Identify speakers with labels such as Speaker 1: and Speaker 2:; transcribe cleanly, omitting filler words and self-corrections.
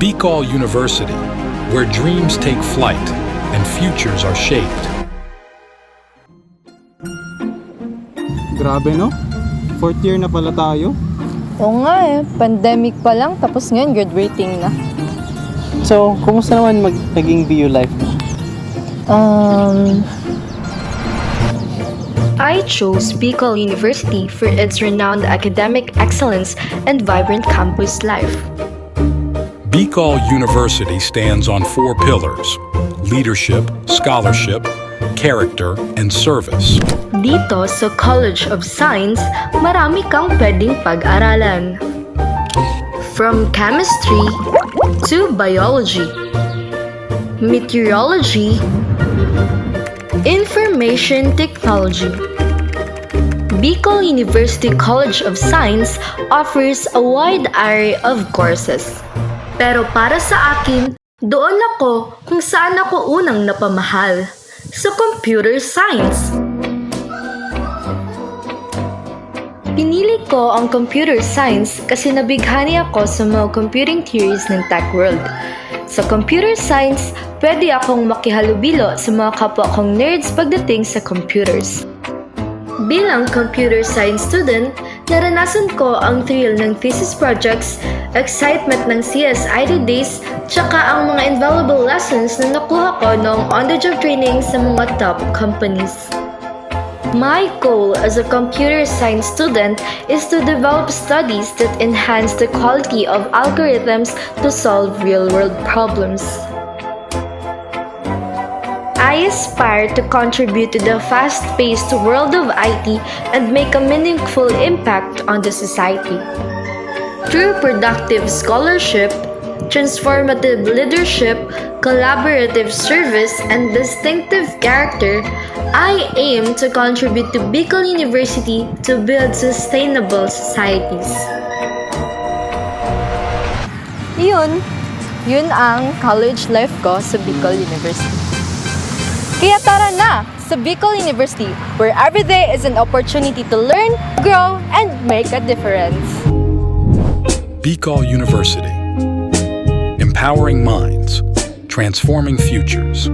Speaker 1: Bicol University, where dreams take flight and futures are shaped.
Speaker 2: Grabe no? Fourth year na pala tayo.
Speaker 3: Oo nga eh, pandemic pa lang tapos ngayon graduating na.
Speaker 2: So, kumusta naman naging BU life mo?
Speaker 4: I chose Bicol University for its renowned academic excellence and vibrant campus life.
Speaker 1: Bicol University stands on 4 pillars: leadership, scholarship, character, and service.
Speaker 4: Dito sa College of Science, marami kang pwedeng pag-aralan. From chemistry to biology, meteorology, information technology. Bicol University College of Science offers a wide array of courses. Pero para sa akin, doon ako kung saan ako unang napamahal, sa computer science. Pinili ko ang computer science kasi nabighani ako sa mga computing theories ng tech world. Sa computer science, pwede akong makihalubilo sa mga kapwa kong nerds pagdating sa computers. Bilang computer science student, naranasan ko ang thrill ng thesis projects, excitement ng CSID days, tsaka ang mga invaluable lessons na nakuha ko noong on-the-job training sa mga top companies. My goal as a computer science student is to develop studies that enhance the quality of algorithms to solve real-world problems. I aspire to contribute to the fast-paced world of IT and make a meaningful impact on the society. Through productive scholarship, transformative leadership, collaborative service, and distinctive character, I aim to contribute to Bicol University to build sustainable societies.
Speaker 3: Yun ang college life ko sa Bicol University. Kaya tara na sa Bicol University, where every day is an opportunity to learn, grow, and make a difference.
Speaker 1: Bicol University. Empowering minds, transforming futures.